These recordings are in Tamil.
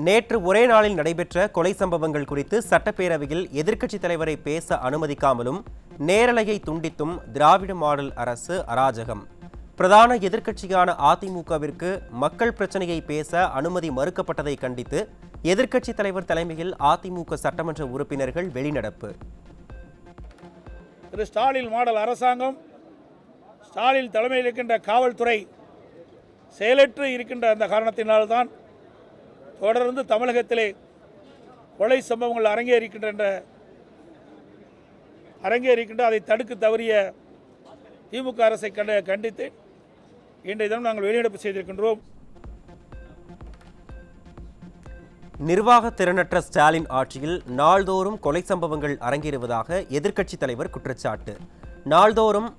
நேற்று ஒரே நாளில் நடைபெற்ற கொலை சம்பவங்கள் குறித்து சட்டப்பேரவையில் எதிர்க்கட்சித் தலைவரை பேச அனுமதிக்காமலும் நேரலையை துண்டித்தும் திராவிட மாடல் அரசு அராஜகம். பிரதான எதிர்க்கட்சியான அதிமுகவிற்கு மக்கள் பிரச்சனையை பேச அனுமதி மறுக்கப்பட்டதை கண்டித்து எதிர்க்கட்சித் தலைவர் தலைமையில் அதிமுக சட்டமன்ற உறுப்பினர்கள் வெளிநடப்பு. திரு ஸ்டாலின் மாடல் அரசாங்கம், ஸ்டாலின் தலைமையில் இருக்கின்ற காவல்துறை செயலற்று இருக்கின்ற அந்த காரணத்தினால்தான் தொடர்ந்து தமிழகத்திலே கொலை சம்பவங்கள் அரங்கேறிக்கின்ற அதை தடுக்க தவறிய திமுக அரசை கண்டித்து இன்றைய தினம் நாங்கள் வெளிநடப்பு செய்திருக்கின்றோம். நிர்வாக திறனற்ற ஸ்டாலின் ஆட்சியில் நாள்தோறும் கொலை சம்பவங்கள் அரங்கேறுவதாக எதிர்க்கட்சித் தலைவர் குற்றச்சாட்டு. நாள்தோறும்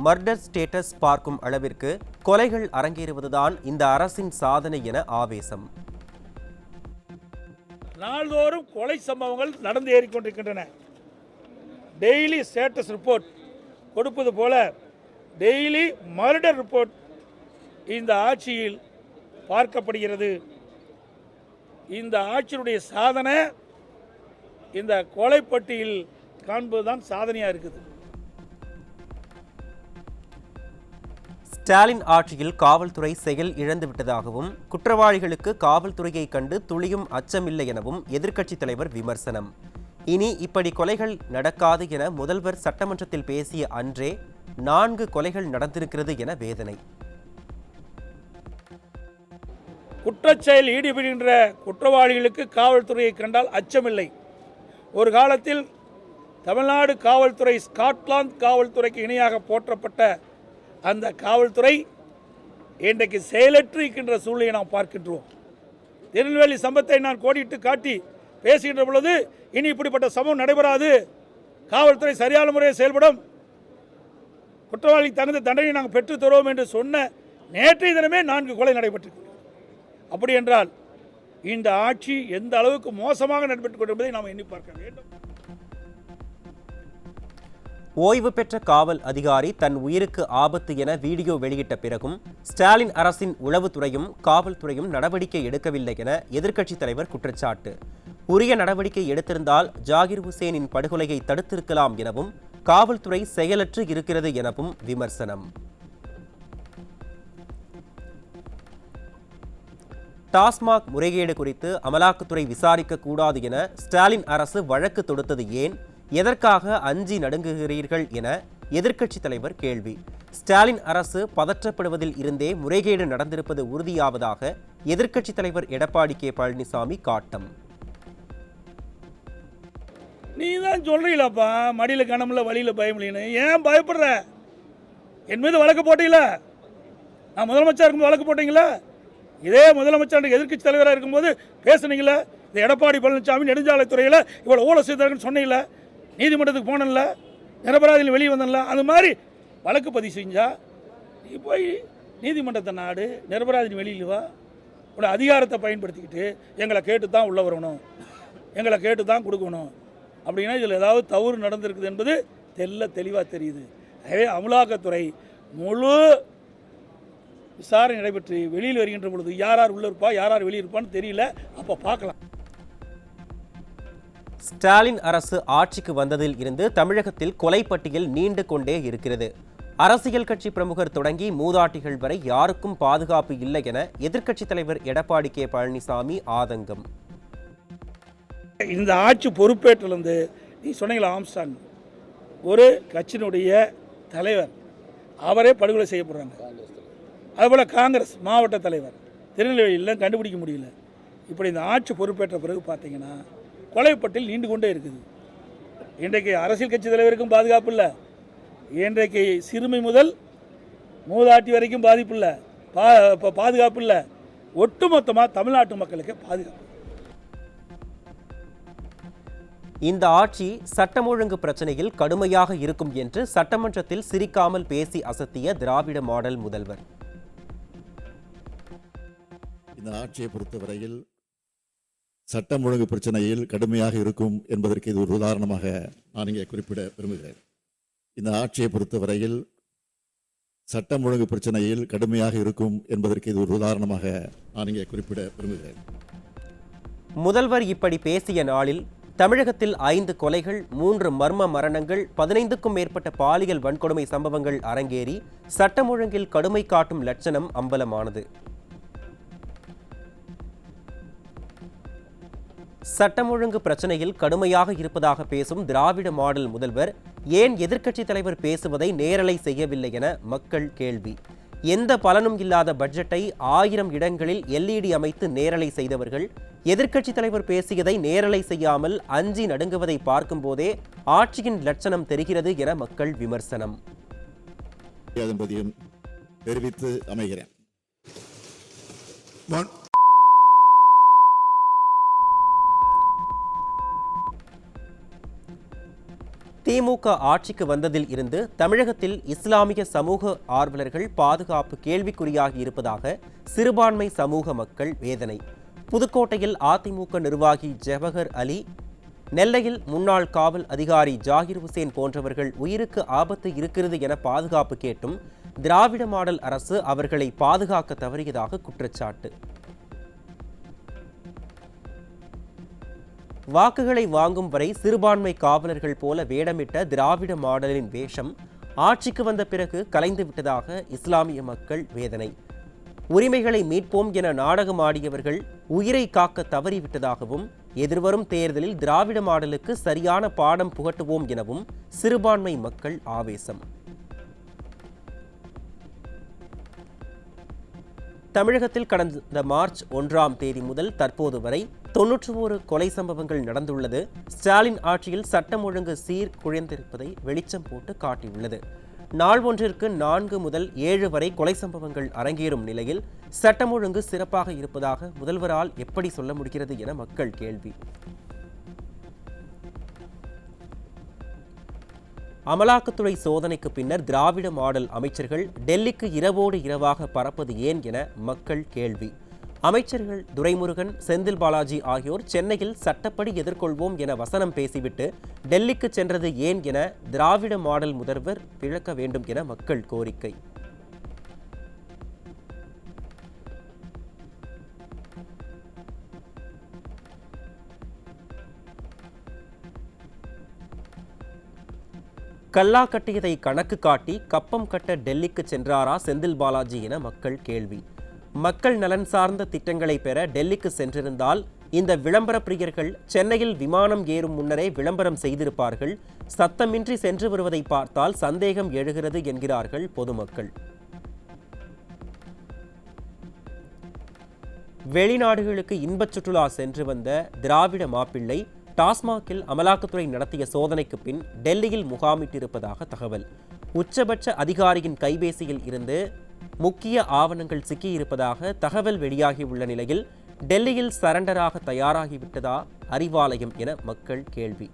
மர்டர் ஸ்டேட்டஸ் பார்க்கும் அளவிற்கு கொலைகள் அரங்கேறுவதுதான் இந்த அரசின் சாதனை என ஆவேசம். நாள்தோறும் கொலை சம்பவங்கள் நடந்து ஏறிக்கொண்டிருக்கின்றன. டெய்லி ஸ்டேட்டஸ் ரிப்போர்ட் கொடுப்பது போல டெய்லி மர்டர் ரிப்போர்ட் இந்த ஆட்சியில் பார்க்கப்படுகிறது. இந்த ஆட்சியுடைய சாதனை இந்த கொலைப்பட்டியில் காண்பதுதான் சாதனையாக இருக்குது. ஸ்டாலின் ஆட்சியில் காவல்துறை செயல் இழந்துவிட்டதாகவும் குற்றவாளிகளுக்கு காவல்துறையை கண்டு துளியும் அச்சமில்லை எனவும் எதிர்க்கட்சித் தலைவர் விமர்சனம். இனி இப்படி கொலைகள் நடக்காது என முதல்வர் சட்டமன்றத்தில் பேசிய அன்றே 4 கொலைகள் நடந்திருக்கிறது என வேதனை. குற்றச்செயல் ஈடுபடுகின்ற குற்றவாளிகளுக்கு காவல்துறையை கண்டால் அச்சமில்லை. ஒரு காலத்தில் தமிழ்நாடு காவல்துறை ஸ்காட்லாந்து காவல்துறைக்கு இணையாக போற்றப்பட்ட அந்த காவல்துறை இன்றைக்கு செயலற்று இருக்கின்ற சூழ்நிலையை நாம் பார்க்கின்றோம். திருநெல்வேலி சம்பவத்தை நான் கோடிட்டு காட்டி பேசுகின்ற பொழுது இனி இப்படிப்பட்ட சம்பவம் நடைபெறாது, காவல்துறை சரியான முறையில் செயல்படும், குற்றவாளிக்கு தகுந்த தண்டனை நாங்கள் பெற்றுத் தருவோம் என்று சொன்ன நேற்றைய தினமே 4 கொலை நடைபெற்றிருக்கிறது. அப்படி என்றால் இந்த ஆட்சி எந்த அளவுக்கு மோசமாக நடைபெற்றுக் கொண்டிருப்பதை நாம் எண்ணி பார்க்க வேண்டும். ஓய்வு பெற்ற காவல் அதிகாரி தன் உயிருக்கு ஆபத்து என வீடியோ வெளியிட்ட பிறகும் ஸ்டாலின் அரசின் உளவுத்துறையும் காவல்துறையும் நடவடிக்கை எடுக்கவில்லை என எதிர்க்கட்சித் தலைவர் குற்றச்சாட்டு. உரிய நடவடிக்கை எடுத்திருந்தால் ஜாகிர் ஹுசேனின் படுகொலையை தடுத்திருக்கலாம் எனவும் காவல்துறை செயலற்று இருக்கிறது எனவும் விமர்சனம். டாஸ்மாக் முறைகேடு குறித்து அமலாக்கத்துறை விசாரிக்க கூடாது என ஸ்டாலின் அரசு வழக்கு தொடுத்தது ஏன்? எதற்காக அஞ்சி நடுங்குகிறீர்கள் என எதிர்க்கட்சித் தலைவர் கேள்வி. ஸ்டாலின் அரசு பதற்றப்படுவதில் இருந்தே முறைகேடு நடந்திருப்பது உறுதியாவதாக எதிர்க்கட்சித் தலைவர் எடப்பாடி கே பழனிசாமி காட்டம். நீ தான் சொல்றீங்களாப்பா, மடியில கனமில்ல வழியில பயமில்லைன்னு. ஏன் பயப்படுற? என் மீது வழக்கு போட்டீங்களா? நான் முதலமைச்சர் இருக்கும்போது வழக்கு போட்டீங்களா? இதே முதலமைச்சர் எதிர்க்கட்சி தலைவராக இருக்கும்போது பேசுனீங்களா? இந்த எடப்பாடி பழனிசாமி நெடுஞ்சாலைத்துறையில் இவ்வளோ ஊழல் செய்தாருன்னு சொன்னீங்களா? நீதிமன்றத்துக்கு போனல, நிரபராதியில் வெளியே வந்தல, அது மாதிரி வழக்கு பதிவு செஞ்சா நீ போய் நீதிமன்றத்தை நாடு, நிரபராதியின் வெளியில் வா. உடைய அதிகாரத்தை பயன்படுத்திக்கிட்டு எங்களை கேட்டு தான் உள்ள வரணும், எங்களை கேட்டு தான் கொடுக்கணும் அப்படின்னா இதில் ஏதாவது தவறு நடந்திருக்குது என்பது தெளிவாக தெரியுது. எனவே அமலாக்கத்துறை முழு விசாரணை நடைபெற்று வெளியில் வருகின்ற பொழுது யார் உள்ள இருப்பா, யார் வெளியே இருப்பான்னு தெரியல. அப்போ பார்க்கலாம். ஸ்டாலின் அரசு ஆட்சிக்கு வந்ததில் இருந்து தமிழகத்தில் கொலை பட்டியல் நீண்டு கொண்டே இருக்கிறது. அரசியல் கட்சி பிரமுகர் தொடங்கி மூதாட்டிகள் வரை யாருக்கும் பாதுகாப்பு இல்லை என எதிர்க்கட்சித் தலைவர் எடப்பாடி கே பழனிசாமி ஆதங்கம். இந்த ஆட்சி பொறுப்பேற்றிலிருந்து நீ சொன்னீங்களா, ஆம்ஸ்டாங் ஒரு கட்சியினுடைய தலைவர், அவரே படுகொலை செய்யப்படுறாங்க. அதுபோல் காங்கிரஸ் மாவட்ட தலைவர் திருநெல்வேலியில் கண்டுபிடிக்க முடியல. இப்படி இந்த ஆட்சி பொறுப்பேற்ற பிறகு பார்த்தீங்கன்னா கொலைப்பட்டியல் நீண்டு கொண்டே இருக்குது. இன்றைக்கு அரசியல் கட்சி தலைவருக்கும் பாதுகாப்பு இல்லை, இன்றைக்கு சிறுமி முதல் மூதாட்டி வரைக்கும் பாதிப்பு இல்லை, பாதுகாப்பு இல்லை. ஒட்டுமொத்தமாக தமிழ்நாட்டு மக்களுக்கு பாதுகாப்பு. இந்த ஆட்சி சட்டம் ஒழுங்கு பிரச்சனையில் கடுமையாக இருக்கும் என்று சட்டமன்றத்தில் சிரிக்காமல் பேசி அசத்திய திராவிட மாடல் முதல்வர். இந்த ஆட்சியை பொறுத்தவரையில் சட்டம் ஒழுங்கு பிரச்சனையில் கடுமையாக இருக்கும் என்பதற்கு இது ஒரு உதாரணமாக நான் இங்கே குறிப்பிட விரும்புகிறேன். இந்த ஆட்சியை பொறுத்தவரையில் சட்டம் ஒழுங்கு பிரச்சனையில் கடுமையாக இருக்கும் என்பதற்கு இது ஒரு உதாரணமாக நான் இங்கே குறிப்பிட விரும்புகிறேன். முதல்வர் இப்படி பேசிய நாளில் தமிழகத்தில் 5 கொலைகள், 3 மர்ம மரணங்கள், 15க்கும் மேற்பட்ட பாலியல் வன்கொடுமை சம்பவங்கள் அரங்கேறி சட்டம் ஒழுங்கில் கடுமை காட்டும் லட்சணம் அம்பலமானது. சட்டம் ஒழுங்கு பிரச்சனையில் கடுமையாக இருப்பதாக பேசும் திராவிட மாடல் முதல்வர் ஏன் எதிர்க்கட்சித் தலைவர் பேசுவதை நேரலை செய்யவில்லை என மக்கள் கேள்வி. எந்த பலனும் இல்லாத பட்ஜெட்டை 1000 இடங்களில் LED அமைத்து நேரலை செய்தவர்கள் எதிர்க்கட்சித் தலைவர் பேசியதை நேரலை செய்யாமல் அஞ்சி நடுங்குவதை பார்க்கும் போதே ஆட்சியின் லட்சணம் தெரிகிறது என மக்கள் விமர்சனம். என்பதையும் தெரிவித்து அமைகிறேன். திமுக ஆட்சிக்கு வந்ததில் இருந்து தமிழகத்தில் இஸ்லாமிய சமூக ஆர்வலர்கள் பாதுகாப்பு கேள்விக்குறியாகி இருப்பதாக சிறுபான்மை சமூக மக்கள் வேதனை. புதுக்கோட்டையில் அதிமுக நிர்வாகி ஜவஹர் அலி, நெல்லையில் முன்னாள் காவல் அதிகாரி ஜாகிர் ஹுசேன் போன்றவர்கள் உயிருக்கு ஆபத்து இருக்கிறது என பாதுகாப்பு கேட்டும் திராவிட மாடல் அரசு அவர்களை பாதுகாக்க தவறியதாக குற்றச்சாட்டு. வாக்குகளை வாங்கும் வரை சிறுபான்மை காவலர்கள் போல வேடமிட்ட திராவிட மாடலின் வேஷம் ஆட்சிக்கு வந்த பிறகு கலைந்து விட்டதாக இஸ்லாமிய மக்கள் வேதனை. உரிமைகளை மீட்போம் என நாடகம் ஆடியவர்கள் உயிரை காக்க தவறிவிட்டதாகவும், எதிர்வரும் தேர்தலில் திராவிட மாடலுக்கு சரியான பாடம் புகட்டுவோம் எனவும் சிறுபான்மை மக்கள் ஆவேசம். தமிழகத்தில் கடந்த மார்ச் 1ஆம் தேதி முதல் தற்போது வரை 91 கொலை சம்பவங்கள் நடந்துள்ளது. ஸ்டாலின் ஆட்சியில் சட்டம் ஒழுங்கு சீர்குலைந்திருப்பதை வெளிச்சம் போட்டு காட்டியுள்ளது. நாள் ஒன்றிற்கு 4 முதல் 7 வரை கொலை சம்பவங்கள் அரங்கேறும் நிலையில் சட்டம் ஒழுங்கு சிறப்பாக இருப்பதாக முதல்வரால் எப்படி சொல்ல முடிகிறது என மக்கள் கேள்வி. அமலாக்கத்துறை சோதனைக்கு பின்னர் திராவிட மாடல் அமைச்சர்கள் டெல்லிக்கு இரவோடு இரவாக பறப்பது ஏன் என மக்கள் கேள்வி. அமைச்சர்கள் துரைமுருகன், செந்தில் பாலாஜி ஆகியோர் சென்னையில் சட்டப்படி எதிர்கொள்வோம் என வசனம் பேசிவிட்டு டெல்லிக்கு சென்றது ஏன் என திராவிட மாடல் முதல்வர் விளக்க வேண்டும் என மக்கள் கோரிக்கை. கல்லா கட்டியதை கணக்கு காட்டி கப்பம் கட்ட டெல்லிக்கு சென்றாரா செந்தில் பாலாஜி என மக்கள் கேள்வி. மக்கள் நலன் சார்ந்த திட்டங்களை பெற டெல்லிக்கு சென்றிருந்தால் இந்த விளம்பர பிரியர்கள் சென்னையில் விமானம் ஏறும் முன்னரே விளம்பரம் செய்திருப்பார்கள். சத்தமின்றி சென்று வருவதை பார்த்தால் சந்தேகம் எழுகிறது என்கிறார்கள் பொதுமக்கள். வெளிநாடுகளுக்கு இன்பச் சுற்றுலா சென்று வந்த திராவிட மாப்பிள்ளை டாஸ்மாகில் அமலாக்கத்துறை நடத்திய சோதனைக்கு பின் டெல்லியில் முகாமிட்டிருப்பதாக தகவல். உச்சபட்ச அதிகாரியின் கைபேசியில் இருந்து முக்கிய ஆவணங்கள் சிக்கியிருப்பதாக தகவல் வெளியாகியுள்ள நிலையில் டெல்லியில் சரண்டராக தயாராகிவிட்டதா அறிவாலயம் என மக்கள் கேள்வி.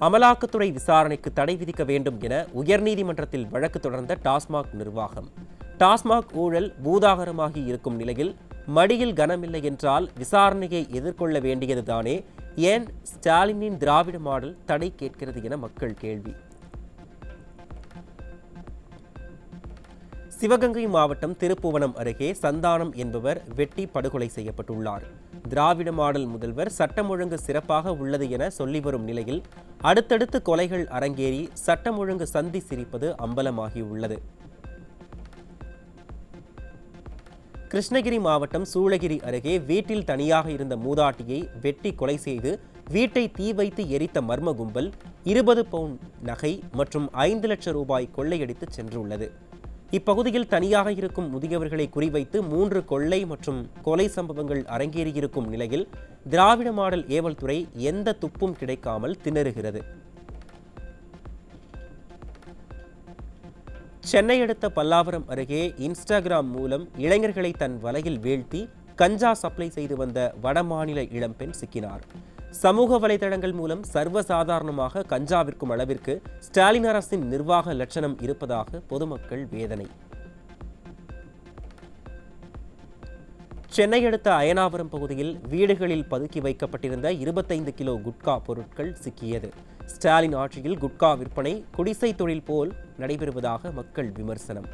அமலாக்கத்துறை விசாரணைக்கு தடை விதிக்க வேண்டும் என உயர்நீதிமன்றத்தில் வழக்கு தொடர்ந்த டாஸ்மாக் நிர்வாகம். டாஸ்மாக் ஊழல் பூதாகரமாகி இருக்கும் நிலையில் மடியில் கனமில்லை என்றால் விசாரணையை எதிர்கொள்ள வேண்டியதுதானே, ஏன் ஸ்டாலினின் திராவிட மாடல் தடை கேட்கிறது என மக்கள் கேள்வி. சிவகங்கை மாவட்டம் திருப்புவனம் அருகே சந்தானம் என்பவர் வெட்டி படுகொலை செய்யப்பட்டுள்ளார். திராவிட மாடல் முதல்வர் சட்டம் ஒழுங்கு சிறப்பாக உள்ளது என சொல்லி வரும் நிலையில் அடுத்தடுத்து கொலைகள் அரங்கேறி சட்டம் ஒழுங்கு சந்தி சிரிப்பது அம்பலமாகியுள்ளது. கிருஷ்ணகிரி மாவட்டம் சூளகிரி அருகே வீட்டில் தனியாக இருந்த மூதாட்டியை வெட்டி கொலை செய்து வீட்டை தீ வைத்து எரித்த மர்ம கும்பல் 20 பவுன் நகை மற்றும் 5 லட்சம் ரூபாய் கொள்ளையடித்து சென்றுள்ளது. இப்பகுதியில் தனியாக இருக்கும் முதியவர்களை குறிவைத்து 3 கொள்ளை மற்றும் கொலை சம்பவங்கள் அரங்கேறியிருக்கும் நிலையில் திராவிட மாடல் ஏவல் துறை எந்த துப்பும் கிடைக்காமல் திணறுகிறது. சென்னை அடுத்த பல்லாவரம் அருகே இன்ஸ்டாகிராம் மூலம் இளைஞர்களை தன் வலையில் வீழ்த்தி கஞ்சா சப்ளை செய்து வந்த வடமாநில இளம்பெண் சிக்கினார். சமூக வலைதளங்கள் மூலம் சர்வசாதாரணமாக கஞ்சா விற்கும் அளவிற்கு ஸ்டாலின் அரசின் நிர்வாக லட்சணம் இருப்பதாக பொதுமக்கள் வேதனை. சென்னை அடுத்த அயனாவரம் பகுதியில் வீடுகளில் பதுக்கி வைக்கப்பட்டிருந்த 25 கிலோ குட்கா பொருட்கள் சிக்கியது. ஸ்டாலின் ஆட்சியில் குட்கா விற்பனை குடிசை தொழில் போல் நடைபெறுவதாக மக்கள் விமர்சனம்.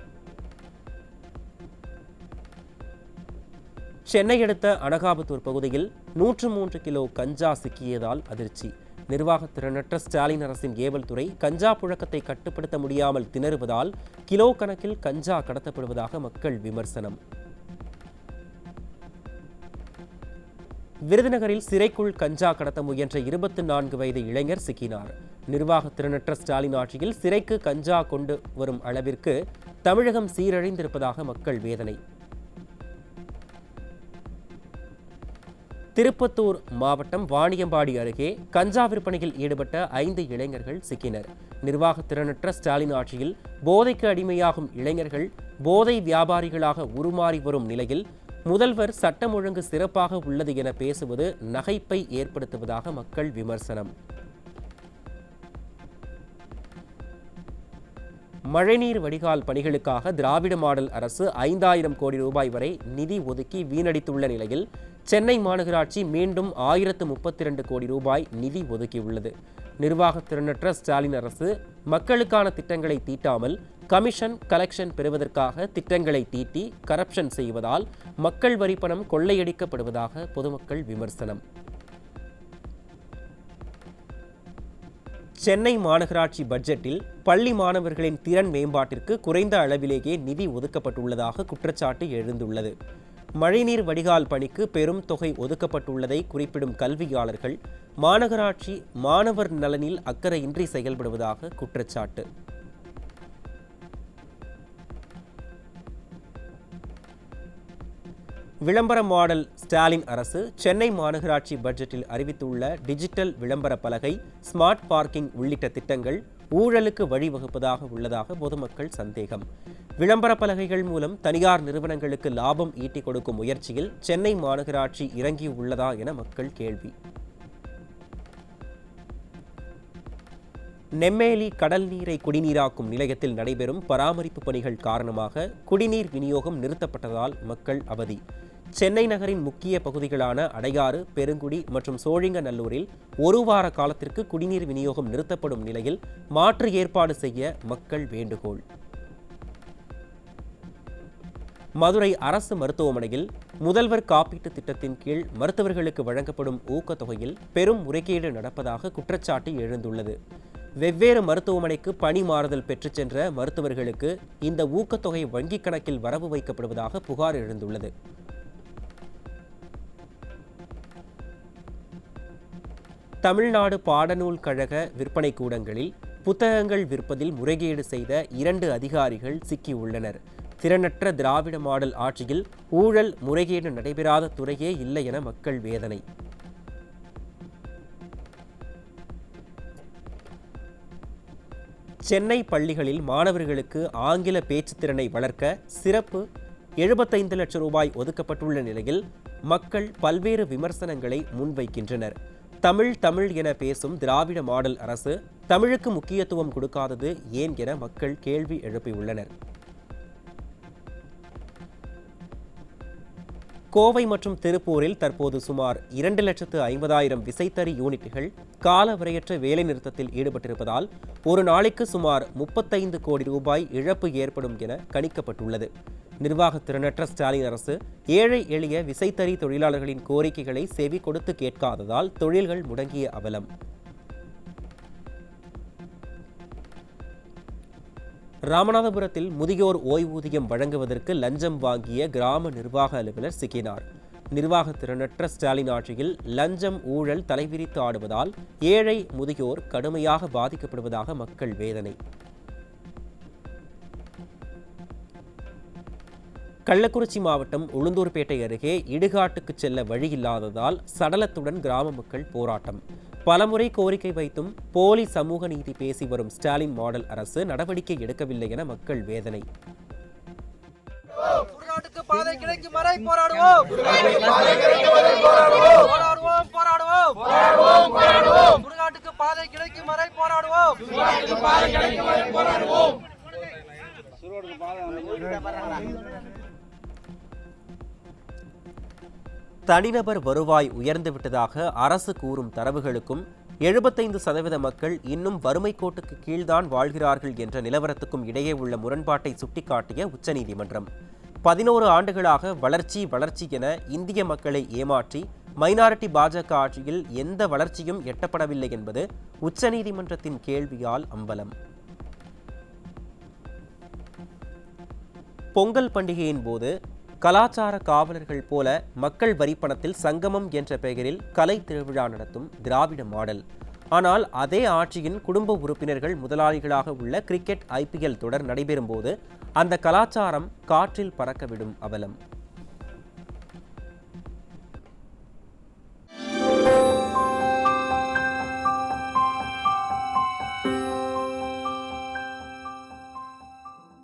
சென்னை அடுத்த அனகாபுத்தூர் பகுதியில் 103 கிலோ கஞ்சா சிக்கியதால் அதிர்ச்சி. நிர்வாக திறனற்ற ஸ்டாலின் அரசின் ஏவல் துறை கஞ்சா புழக்கத்தை கட்டுப்படுத்த முடியாமல் திணறுவதால் கிலோ கணக்கில் கஞ்சா கடத்தப்படுவதாக மக்கள் விமர்சனம். விருதுநகரில் சிறைக்குள் கஞ்சா கடத்த முயன்ற 24 வயது இளைஞர் சிக்கினார். நிர்வாக திறனற்ற ஸ்டாலின் ஆட்சியில் சிறைக்கு கஞ்சா கொண்டு வரும் அளவிற்கு தமிழகம் சீரழிந்திருப்பதாக மக்கள் வேதனை. திருப்பத்தூர் மாவட்டம் வாணியம்பாடி அருகே கஞ்சா விற்பனையில் ஈடுபட்ட 5 இளைஞர்கள் சிக்கினர். நிர்வாக திறனற்ற ஸ்டாலின் ஆட்சியில் போதைக்கு அடிமையாகும் இளைஞர்கள் போதை வியாபாரிகளாக உருமாறி வரும் நிலையில் முதல்வர் சட்டம் ஒழுங்கு சிறப்பாக உள்ளது என பேசுவது நகைப்பை ஏற்படுத்துவதாக மக்கள் விமர்சனம். மழைநீர் வடிகால் பணிகளுக்காக திராவிட மாடல் அரசு 5000 கோடி ரூபாய் வரை நிதி ஒதுக்கி வீணடித்துள்ள நிலையில் சென்னை மாநகராட்சி மீண்டும் 1032 கோடி ரூபாய் நிதி ஒதுக்கியுள்ளது. நிர்வாக திறனற்ற ஸ்டாலின் அரசு மக்களுக்கான திட்டங்களை தீட்டாமல் கமிஷன் கலெக்ஷன் பெறுவதற்காக திட்டங்களை தீட்டி கரப்ஷன் செய்வதால் மக்கள் வரிப்பணம் கொள்ளையடிக்கப்படுவதாக பொதுமக்கள் விமர்சனம். சென்னை மாநகராட்சி பட்ஜெட்டில் பள்ளி மாணவர்களின் திறன் மேம்பாட்டிற்கு குறைந்த அளவிலேயே நிதி ஒதுக்கப்பட்டுள்ளதாக குற்றச்சாட்டு எழுந்துள்ளது. மழைநீர் வடிகால் பணிக்கு பெரும் தொகை ஒதுக்கப்பட்டுள்ளதை குறிப்பிடும் கல்வியாளர்கள் மாநகராட்சி மாணவர் நலனில் அக்கறையின்றி செயல்படுவதாக குற்றச்சாட்டு. விளம்பர மாடல் ஸ்டாலின் அரசு சென்னை மாநகராட்சி பட்ஜெட்டில் அறிவித்துள்ள டிஜிட்டல் விளம்பர பலகை, ஸ்மார்ட் பார்க்கிங் உள்ளிட்ட திட்டங்கள் ஊழலுக்கு வழிவகுப்பதாக உள்ளதாக பொதுமக்கள் சந்தேகம். விளம்பர பலகைகள் மூலம் தனியார் நிறுவனங்களுக்கு லாபம் ஈட்டிக் கொடுக்கும் முயற்சியில் சென்னை மாநகராட்சி இறங்கியுள்ளதா என மக்கள் கேள்வி. நெம்மேலி கடல் நீரை குடிநீராக்கும் நிலையத்தில் நடைபெறும் பராமரிப்பு பணிகள் காரணமாக குடிநீர் விநியோகம் நிறுத்தப்பட்டதால் மக்கள் அவதி. சென்னை நகரின் முக்கிய பகுதிகளான அடையாறு, பெருங்குடி மற்றும் சோழிங்கநல்லூரில் ஒரு வார காலத்திற்கு குடிநீர் விநியோகம் நிறுத்தப்படும் நிலையில் மாற்று ஏற்பாடு செய்ய மக்கள் வேண்டுகோள். மதுரை அரசு மருத்துவமனையில் முதல்வர் காப்பீட்டு திட்டத்தின் கீழ் மருத்துவர்களுக்கு வழங்கப்படும் ஊக்கத்தொகையில் பெரும் முறைகேடு நடப்பதாக குற்றச்சாட்டு எழுந்துள்ளது. வெவ்வேறு மருத்துவமனைக்கு பணி மாறுதல் பெற்றுச் சென்ற மருத்துவர்களுக்கு இந்த ஊக்கத்தொகை வங்கிக் கணக்கில் வரவு வைக்கப்படுவதாக புகார் எழுந்துள்ளது. தமிழ்நாடு பாடநூல் கழக விற்பனை கூடங்களில் புத்தகங்கள் விற்பதில் முறைகேடு செய்த 2 அதிகாரிகள் சிக்கியுள்ளனர். திறனற்ற திராவிட மாடல் ஆட்சியில் ஊழல் முறைகேடு நடைபெறாத துறையே இல்லை என மக்கள் வேதனை. சென்னை பள்ளிகளில் மாணவர்களுக்கு ஆங்கில பேச்சுத்திறனை வளர்க்க சிறப்பு 75 லட்சம் ரூபாய் ஒதுக்கப்பட்டுள்ள நிலையில் மக்கள் பல்வேறு விமர்சனங்களை முன்வைக்கின்றனர். தமிழ் என பேசும் திராவிட மாடல் அரசு தமிழுக்கு முக்கியத்துவம் கொடுக்காதது ஏன் என மக்கள் கேள்வி எழுப்பியுள்ளனர். கோவை மற்றும் திருப்பூரில் தற்போது சுமார் 2,50,000 விசைத்தறி யூனிட்டுகள் காலவரையற்ற வேலைநிறுத்தத்தில் ஈடுபட்டிருப்பதால் ஒரு நாளைக்கு சுமார் 35 கோடி ரூபாய் இழப்பு ஏற்படும் என கணிக்கப்பட்டுள்ளது. நிர்வாக திறனற்ற ஸ்டாலின் அரசு ஏழை எளிய விசைத்தறி தொழிலாளர்களின் கோரிக்கைகளை செவி கொடுத்து கேட்காததால் தொழில்கள் முடங்கிய அவலம். ராமநாதபுரத்தில் முதியோர் ஓய்வூதியம் வழங்குவதற்கு லஞ்சம் வாங்கிய கிராம நிர்வாக அலுவலர் சிக்கினார். நிர்வாக திறனற்ற ஸ்டாலின் ஆட்சியில் லஞ்சம் ஊழல் தலைவிரித்து ஆடுவதால் ஏழை முதியோர் கடுமையாக பாதிக்கப்படுவதாக மக்கள் வேதனை. கள்ளக்குறிச்சி மாவட்டம் உளுந்தூர்பேட்டை அருகே இடுகாட்டுக்கு செல்ல வழியில்லாததால் சடலத்துடன் கிராம மக்கள் போராட்டம். பலமுறை கோரிக்கை வைத்தும் போலி சமூக நீதி பேசி வரும் ஸ்டாலின் மாடல் அரசு நடவடிக்கை எடுக்கவில்லை என மக்கள் வேதனை. தனிநபர் வருவாய் உயர்ந்துவிட்டதாக அரசு கூறும் தரவுகளுக்கும் 75% மக்கள் இன்னும் வறுமை கோட்டுக்கு கீழ்தான் வாழ்கிறார்கள் என்ற நிலவரத்துக்கும் இடையே உள்ள முரண்பாட்டை சுட்டிக்காட்டிய உச்சநீதிமன்றம் 11 ஆண்டுகளாக வளர்ச்சி வளர்ச்சி என இந்திய மக்களை ஏமாற்றி மைனாரிட்டி பாஜக ஆட்சியில் எந்த வளர்ச்சியும் எட்டப்படவில்லை என்பது உச்சநீதிமன்றத்தின் கேள்வியால் அம்பலம். பொங்கல் பண்டிகையின் போது கலாச்சார காவலர்கள் போல மக்கள் வரிப்பணத்தில் சங்கமம் என்ற பெயரில் கலை திருவிழா நடத்தும் திராவிட மாடல். ஆனால் அதே ஆட்சியின் குடும்ப உறுப்பினர்கள் முதலாளிகளாக உள்ள கிரிக்கெட் IPL தொடர் நடைபெறும் போது அந்த கலாச்சாரம் காற்றில் பறக்கவிடும் அவலம்.